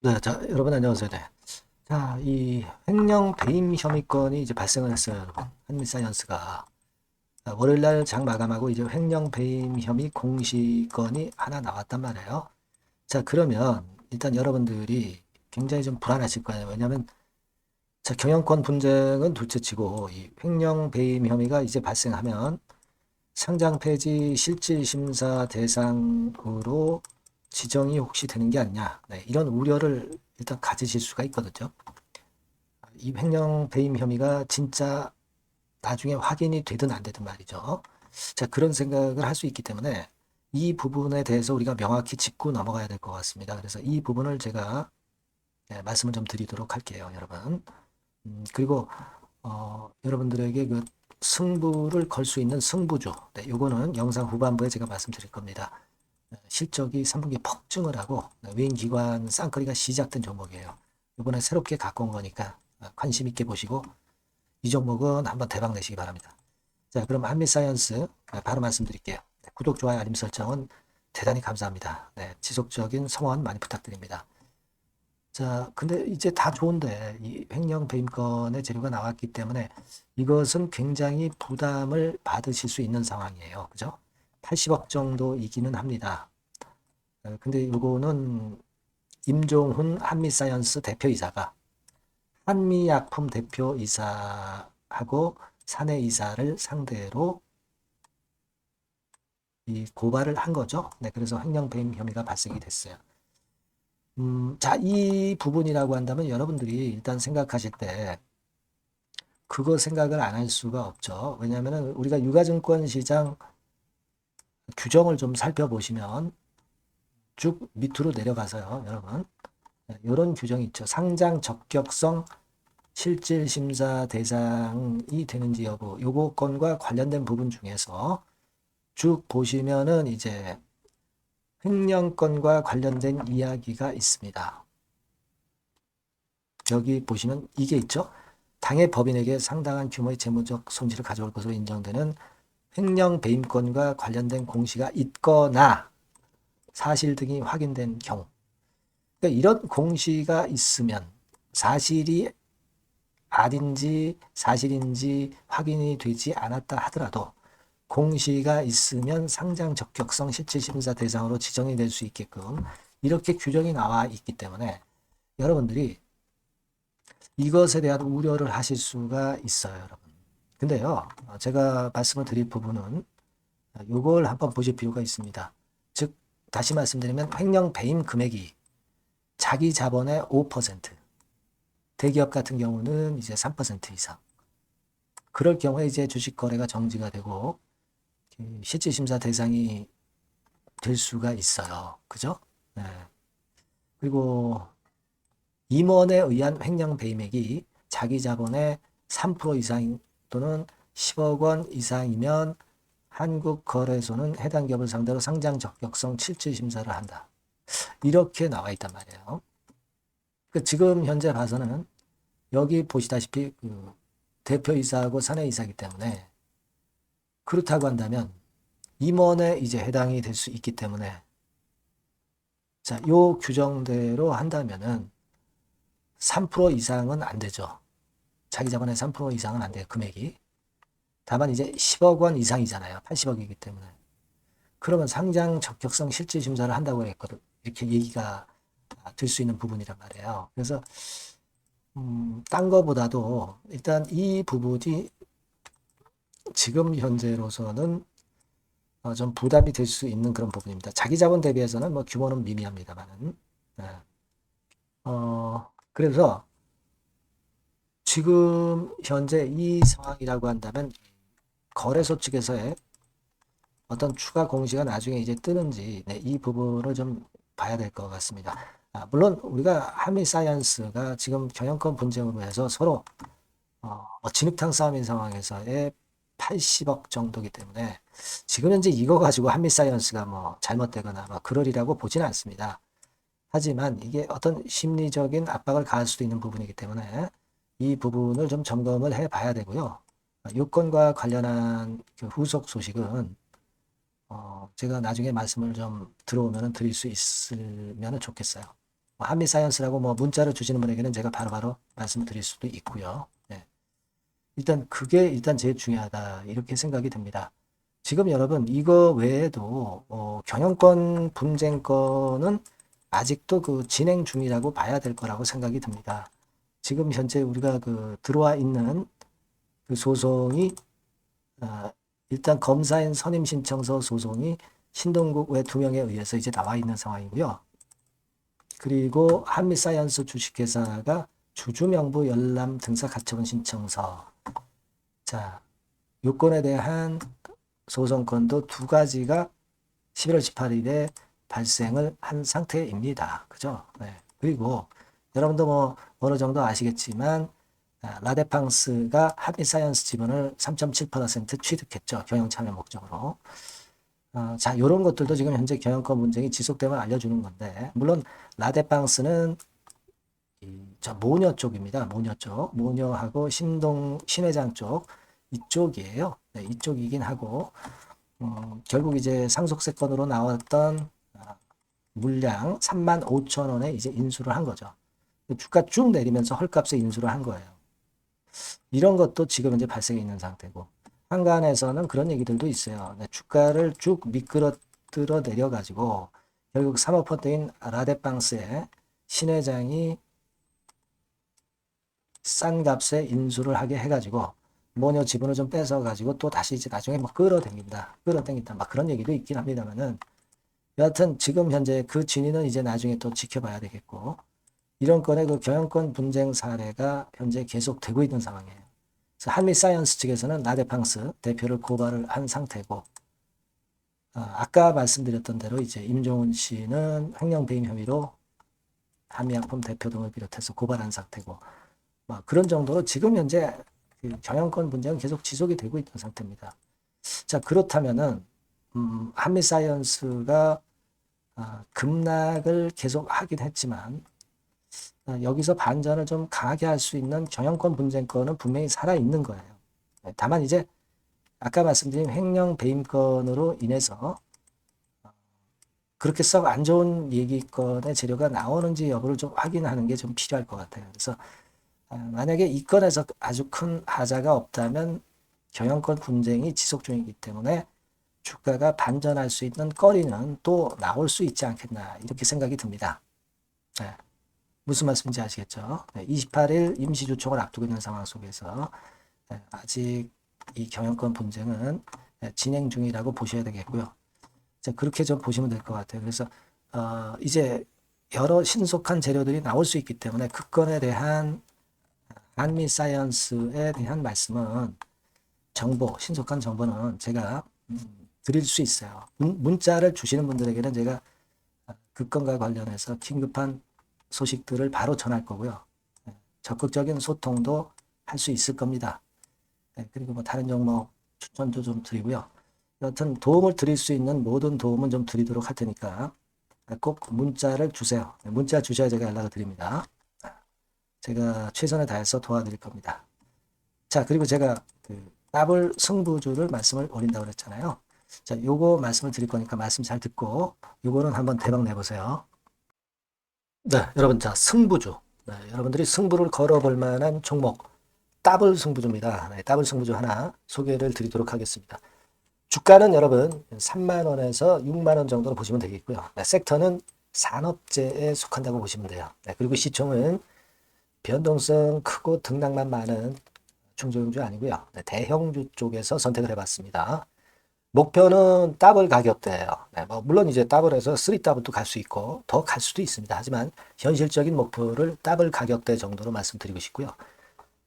네, 자, 여러분 안녕하세요. 네. 자, 이 횡령 배임 혐의건이 이제 발생을 했어요, 여러분. 한미사이언스가. 월요일 날 장 마감하고 이제 횡령 배임 혐의 공시건이 하나 나왔단 말이에요. 자, 그러면 일단 여러분들이 굉장히 좀 불안하실 거예요. 왜냐하면 자, 경영권 분쟁은 둘째치고 이 횡령 배임 혐의가 이제 발생하면 상장 폐지 실질 심사 대상으로 지정이 혹시 되는 게 아니냐. 네, 이런 우려를 일단 가지실 수가 있거든요. 이 횡령 배임 혐의가 진짜 나중에 확인이 되든 안 되든 말이죠. 자, 그런 생각을 할 수 있기 때문에 이 부분에 대해서 우리가 명확히 짚고 넘어가야 될 것 같습니다. 그래서 이 부분을 제가 말씀을 좀 드리도록 할게요, 여러분. 그리고 여러분들에게 그 승부를 걸 수 있는 승부주, 네, 요거는 영상 후반부에 제가 말씀드릴 겁니다. 실적이 3분기 폭증을 하고 외인기관 쌍끌이가 시작된 종목이에요. 이번에 새롭게 갖고 온 거니까 관심 있게 보시고 이 종목은 한번 대박 내시기 바랍니다. 자, 그럼 한미사이언스 바로 말씀드릴게요. 네, 구독, 좋아요, 알림 설정은 대단히 감사합니다. 네, 지속적인 성원 많이 부탁드립니다. 자, 근데 이제 다 좋은데 이 횡령 배임권의 재료가 나왔기 때문에 이것은 굉장히 부담을 받으실 수 있는 상황이에요. 그죠? 80억 정도이기는 합니다. 근데 이거는 임종훈 한미사이언스 대표이사가 한미약품 대표이사하고 사내이사를 상대로 이 고발을 한 거죠. 네, 그래서 횡령배임 혐의가 발생이 됐어요. 자, 이 부분이라고 한다면 여러분들이 일단 생각하실 때 그거 생각을 안 할 수가 없죠. 왜냐하면 우리가 유가증권 시장 규정을 좀 살펴보시면 쭉 밑으로 내려가서요, 여러분. 이런 규정이 있죠. 상장 적격성 실질 심사 대상이 되는지 여부, 요거 건과 관련된 부분 중에서 쭉 보시면은 이제 횡령건과 관련된 이야기가 있습니다. 여기 보시면 이게 있죠. 당해 법인에게 상당한 규모의 재무적 손실을 가져올 것으로 인정되는 횡령 배임권과 관련된 공시가 있거나 사실 등이 확인된 경우. 그러니까 이런 공시가 있으면 사실이 아닌지 사실인지 확인이 되지 않았다 하더라도 공시가 있으면 상장 적격성 실질심사 대상으로 지정이 될 수 있게끔 이렇게 규정이 나와 있기 때문에 여러분들이 이것에 대한 우려를 하실 수가 있어요, 여러분. 근데요, 제가 말씀을 드릴 부분은 이걸 한번 보실 필요가 있습니다. 즉, 다시 말씀드리면 횡령 배임 금액이 자기 자본의 5%, 대기업 같은 경우는 이제 3% 이상. 그럴 경우에 이제 주식 거래가 정지가 되고 실질심사 대상이 될 수가 있어요. 그죠? 네. 그리고 임원에 의한 횡령 배임액이 자기 자본의 3% 이상 또는 10억 원 이상이면 한국거래소는 해당 기업을 상대로 상장 적격성 실질 심사를 한다. 이렇게 나와 있단 말이에요. 그 지금 현재 봐서는 여기 보시다시피 그 대표이사하고 사내이사이기 때문에 그렇다고 한다면 임원에 이제 해당이 될 수 있기 때문에 자, 요 규정대로 한다면은 3% 이상은 안 되죠. 자기 자본의 3% 이상은 안 돼요. 금액이. 다만 이제 10억 원 이상이잖아요. 80억이기 때문에. 그러면 상장 적격성 실질 심사를 한다고 했거든. 이렇게 얘기가 될 수 있는 부분이란 말이에요. 그래서 딴 거보다도 일단 이 부분이 지금 현재로서는 좀 부담이 될 수 있는 그런 부분입니다. 자기 자본 대비해서는 뭐 규모는 미미합니다만은. 네. 그래서 지금 현재 이 상황이라고 한다면 거래소 측에서의 어떤 추가 공시가 나중에 이제 뜨는지 네, 이 부분을 좀 봐야 될 것 같습니다. 물론 우리가 한미사이언스가 지금 경영권 분쟁으로 해서 서로 진흙탕 싸움인 상황에서의 80억 정도기 때문에 지금 현재 이거 가지고 한미사이언스가 뭐 잘못되거나 뭐 그러리라고 보지는 않습니다. 하지만 이게 어떤 심리적인 압박을 가할 수도 있는 부분이기 때문에 이 부분을 좀 점검을 해 봐야 되고요. 요건과 관련한 그 후속 소식은 제가 나중에 말씀을 좀 들어오면 드릴 수 있으면 좋겠어요. 한미사이언스라고 뭐 문자를 주시는 분에게는 제가 바로바로 말씀을 드릴 수도 있고요. 네. 일단 그게 일단 제일 중요하다 이렇게 생각이 됩니다. 지금 여러분 이거 외에도 경영권 분쟁권은 아직도 그 진행 중이라고 봐야 될 거라고 생각이 듭니다. 지금 현재 우리가 그 들어와 있는 그 소송이 일단 검사인 선임 신청서 소송이 신동국 외 2명에 의해서 이제 나와 있는 상황이고요. 그리고 한미사이언스 주식회사가 주주명부 열람 등사 가처분 신청서. 자, 요건에 대한 소송건도 2가지가 11월 18일에 발생을 한 상태입니다. 그죠? 네. 그리고 여러분도 뭐 어느 정도 아시겠지만 라데팡스가 한미사이언스 지분을 3.7% 취득했죠. 경영참여 목적으로. 자, 이런 것들도 지금 현재 경영권 분쟁이 지속됨을 알려주는 건데, 물론 라데팡스는 저 모녀 쪽입니다. 모녀 쪽, 모녀하고 신회장 쪽 이쪽이에요. 네, 이쪽이긴 하고 결국 이제 상속세 건으로 나왔던 물량 35,000원에 이제 인수를 한 거죠. 주가 쭉 내리면서 헐값에 인수를 한 거예요. 이런 것도 지금 이제 발생해 있는 상태고. 한간에서는 그런 얘기들도 있어요. 주가를 쭉 미끄러뜨려 내려가지고 결국 사모펀드인 라데팡스의 신회장이 싼 값에 인수를 하게 해가지고 모녀 지분을 좀 뺏어가지고 또 다시 이제 나중에 뭐 끌어당긴다 막 그런 얘기도 있긴 합니다만은 여하튼 지금 현재 그 진위는 이제 나중에 또 지켜봐야 되겠고 이런 건의 그 경영권 분쟁 사례가 현재 계속되고 있는 상황이에요. 한미사이언스 측에서는 라데팡스 대표를 고발을 한 상태고 아까 말씀드렸던 대로 이제 임종훈 씨는 횡령 배임 혐의로 한미약품 대표 등을 비롯해서 고발한 상태고 그런 정도로 지금 현재 그 경영권 분쟁은 계속 지속이 되고 있는 상태입니다. 자, 그렇다면은 한미사이언스가 급락을 계속 하긴 했지만 여기서 반전을 좀 강하게 할 수 있는 경영권 분쟁권은 분명히 살아있는 거예요. 다만 이제 아까 말씀드린 횡령 배임건으로 인해서 그렇게 썩 안 좋은 얘기건의 재료가 나오는지 여부를 좀 확인하는 게 좀 필요할 것 같아요. 그래서 만약에 이 건에서 아주 큰 하자가 없다면 경영권 분쟁이 지속 중이기 때문에 주가가 반전할 수 있는 거리는 또 나올 수 있지 않겠나 이렇게 생각이 듭니다. 네. 무슨 말씀인지 아시겠죠? 28일 임시주총을 앞두고 있는 상황 속에서 아직 이 경영권 분쟁은 진행 중이라고 보셔야 되겠고요. 그렇게 좀 보시면 될 것 같아요. 그래서 이제 여러 신속한 재료들이 나올 수 있기 때문에 그 건에 대한 한미사이언스에 대한 말씀은 신속한 정보는 제가 드릴 수 있어요. 문자를 주시는 분들에게는 제가 그 건과 관련해서 긴급한 소식들을 바로 전할 거고요. 적극적인 소통도 할 수 있을 겁니다. 그리고 뭐 다른 종목 추천도 좀 드리고요. 여튼 도움을 드릴 수 있는 모든 도움은 좀 드리도록 할 테니까 꼭 문자를 주세요. 문자 주셔야 제가 연락을 드립니다. 제가 최선을 다해서 도와드릴 겁니다. 자, 그리고 제가 그 더블 승부주를 말씀을 올린다고 그랬잖아요. 자, 요거 말씀을 드릴 거니까 말씀 잘 듣고 요거는 한번 대박 내보세요. 네, 여러분, 자, 승부주. 네, 여러분들이 승부를 걸어볼 만한 종목, 더블 승부주입니다. 네, 더블 승부주 하나 소개를 드리도록 하겠습니다. 주가는 여러분 3만원에서 6만원 정도로 보시면 되겠고요. 네, 섹터는 산업재에 속한다고 보시면 돼요. 네, 그리고 시총은 변동성 크고 등락만 많은 중소형주 아니고요. 네, 대형주 쪽에서 선택을 해봤습니다. 목표는 더블 가격대예요. 네, 뭐 물론 이제 더블에서 3더블도 갈 수 있고 더 갈 수도 있습니다. 하지만 현실적인 목표를 더블 가격대 정도로 말씀드리고 싶고요.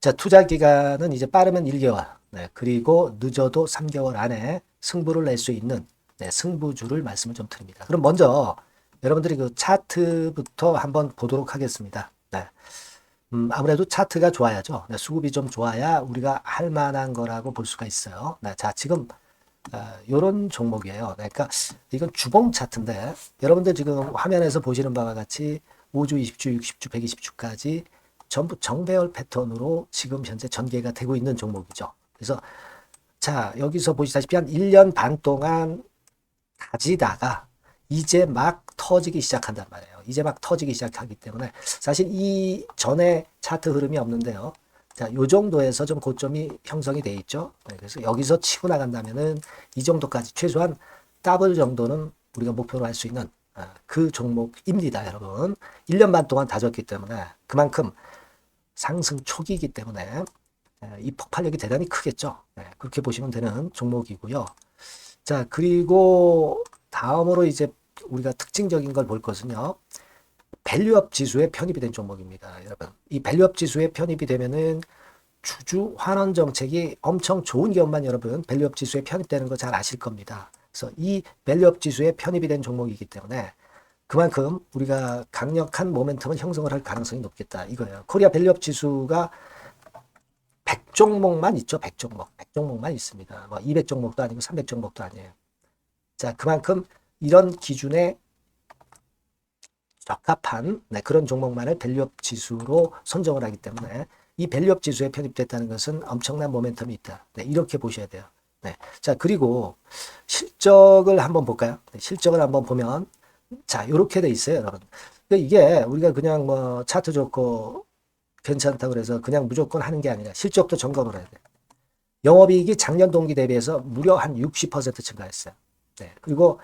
자, 투자 기간은 이제 빠르면 1개월, 네, 그리고 늦어도 3개월 안에 승부를 낼 수 있는 승부주를 말씀을 좀 드립니다. 그럼 먼저 여러분들이 그 차트부터 한번 보도록 하겠습니다. 네. 아무래도 차트가 좋아야죠. 네, 수급이 좀 좋아야 우리가 할 만한 거라고 볼 수가 있어요. 네, 자, 지금 요런 종목이에요. 그러니까 이건 주봉 차트인데 여러분들 지금 화면에서 보시는 바와 같이 5주, 20주, 60주, 120주까지 전부 정배열 패턴으로 지금 현재 전개가 되고 있는 종목이죠. 그래서 자, 여기서 보시다시피 한 1년 반 동안 가지다가 이제 막 터지기 시작한단 말이에요. 이제 막 터지기 시작하기 때문에 사실 이 전에 차트 흐름이 없는데요. 자, 요 정도에서 좀 고점이 형성이 돼 있죠. 네, 그래서 여기서 치고 나간다면은 이 정도까지 최소한 더블 정도는 우리가 목표로 할 수 있는 그 종목입니다, 여러분. 1년 반 동안 다졌기 때문에 그만큼 상승 초기이기 때문에 이 폭발력이 대단히 크겠죠. 네, 그렇게 보시면 되는 종목이고요. 자, 그리고 다음으로 이제 우리가 특징적인 걸 볼 것은요. 밸류업 지수에 편입이 된 종목입니다, 여러분. 이 밸류업 지수에 편입이 되면은 주주 환원 정책이 엄청 좋은 기업만 여러분 밸류업 지수에 편입되는 거 잘 아실 겁니다. 그래서 이 밸류업 지수에 편입이 된 종목이기 때문에 그만큼 우리가 강력한 모멘텀을 형성을 할 가능성이 높겠다 이거예요. 코리아 밸류업 지수가 100종목만 있죠. 100종목. 100종목만 있습니다. 뭐 200종목도 아니고 300종목도 아니에요. 자, 그만큼 이런 기준에 적합한 그런 종목만을 밸류업 지수로 선정을 하기 때문에 이 밸류업 지수에 편입됐다는 것은 엄청난 모멘텀이 있다. 네, 이렇게 보셔야 돼요. 네. 자, 그리고 실적을 한번 볼까요? 네, 실적을 한번 보면 자, 이렇게 돼 있어요, 여러분. 그러니까 이게 우리가 그냥 뭐 차트 좋고 괜찮다고 그래서 그냥 무조건 하는 게 아니라 실적도 점검을 해야 돼. 영업이익이 작년 동기 대비해서 무려 한 60% 증가했어요. 네. 그리고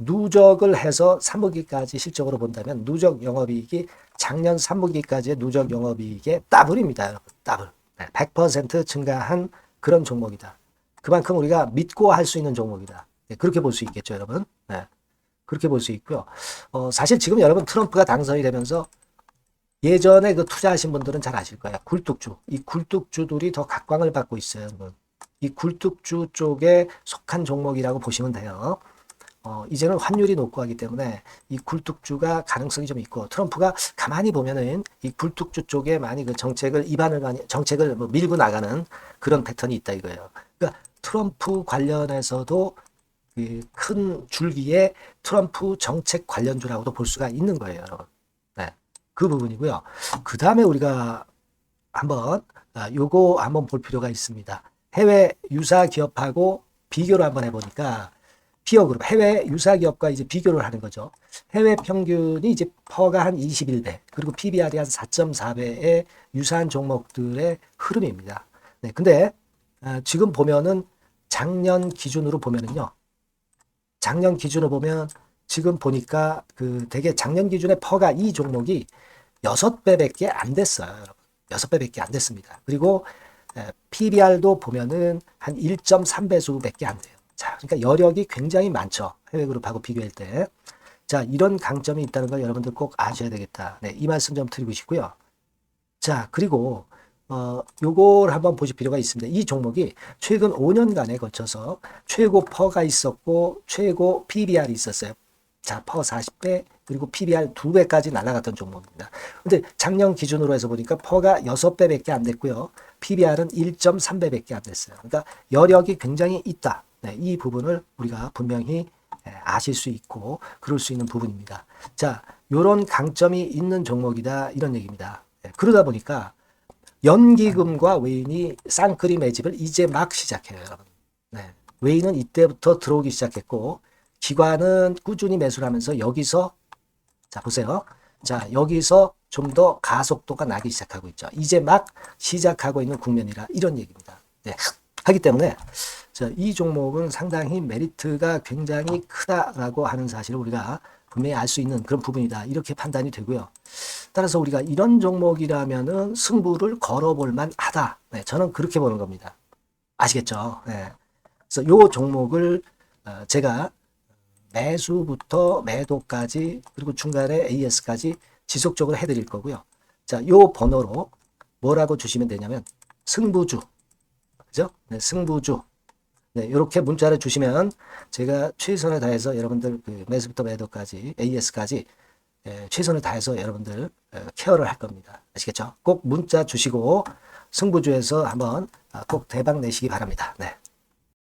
누적을 해서 3분기까지 실적으로 본다면 누적 영업이익이 작년 3분기까지의 누적 영업이익의 더블입니다, 여러분. 더블. 네. 100% 증가한 그런 종목이다. 그만큼 우리가 믿고 할 수 있는 종목이다. 네. 그렇게 볼 수 있겠죠, 여러분. 네. 그렇게 볼 수 있고요. 사실 지금 여러분 트럼프가 당선이 되면서 예전에 그 투자하신 분들은 잘 아실 거예요. 굴뚝주. 이 굴뚝주들이 더 각광을 받고 있어요. 여러분. 이 굴뚝주 쪽에 속한 종목이라고 보시면 돼요. 이제는 환율이 높고 하기 때문에 이 굴뚝주가 가능성이 좀 있고 트럼프가 가만히 보면은 이 굴뚝주 쪽에 많이 그 정책을 뭐 밀고 나가는 그런 패턴이 있다 이거예요. 그러니까 트럼프 관련해서도 그 큰 줄기에 트럼프 정책 관련주라고도 볼 수가 있는 거예요, 여러분. 네, 그 부분이고요. 그 다음에 우리가 한번 요거 한번 볼 필요가 있습니다. 해외 유사 기업하고 비교를 한번 해보니까 피어그룹 해외 유사 기업과 이제 비교를 하는 거죠. 해외 평균이 이제 퍼가 한 21배 그리고 PBR이 한 4.4배의 유사한 종목들의 흐름입니다. 네, 근데 지금 보면은 작년 기준으로 보면은요. 작년 기준으로 보면 지금 보니까 그 되게 작년 기준에 퍼가 이 종목이 6배밖에 안 됐어요, 여러분. 6배밖에 안 됐습니다. 그리고 PBR도 보면은 한 1.3배수밖에 안 돼요. 자, 그러니까 여력이 굉장히 많죠. 해외 그룹하고 비교할 때. 자, 이런 강점이 있다는 걸 여러분들 꼭 아셔야 되겠다. 네, 이 말씀 좀 드리고 싶고요. 자, 그리고 요걸 한번 보실 필요가 있습니다. 이 종목이 최근 5년간에 걸쳐서 최고 퍼가 있었고 최고 PBR이 있었어요. 자, 퍼 40배 그리고 PBR 2배까지 날아갔던 종목입니다. 근데 작년 기준으로 해서 보니까 퍼가 6배밖에 안 됐고요. PBR은 1.3배밖에 안 됐어요. 그러니까 여력이 굉장히 있다. 네, 이 부분을 우리가 분명히 아실 수 있고 그럴 수 있는 부분입니다. 자, 요런 강점이 있는 종목이다 이런 얘기입니다. 네, 그러다 보니까 연기금과 외인이 쌍끌이 매집을 이제 막 시작해요, 여러분. 네, 외인은 이때부터 들어오기 시작했고 기관은 꾸준히 매수를 하면서 여기서 자 보세요. 자 여기서 좀 더 가속도가 나기 시작하고 있죠. 이제 막 시작하고 있는 국면이라 이런 얘기입니다. 네, 하기 때문에 자, 이 종목은 상당히 메리트가 굉장히 크다라고 하는 사실을 우리가 분명히 알 수 있는 그런 부분이다. 이렇게 판단이 되고요. 따라서 우리가 이런 종목이라면은 승부를 걸어볼 만하다. 네, 저는 그렇게 보는 겁니다. 아시겠죠? 네. 그래서 이 종목을 제가 매수부터 매도까지 그리고 중간에 AS까지 지속적으로 해드릴 거고요. 자, 요 번호로 뭐라고 주시면 되냐면 승부주, 그죠? 네, 승부주. 네, 이렇게 문자를 주시면 제가 최선을 다해서 여러분들 그 매수부터 매도까지 AS까지 최선을 다해서 여러분들 케어를 할 겁니다. 아시겠죠? 꼭 문자 주시고 승부주에서 한번 꼭 대박 내시기 바랍니다. 네.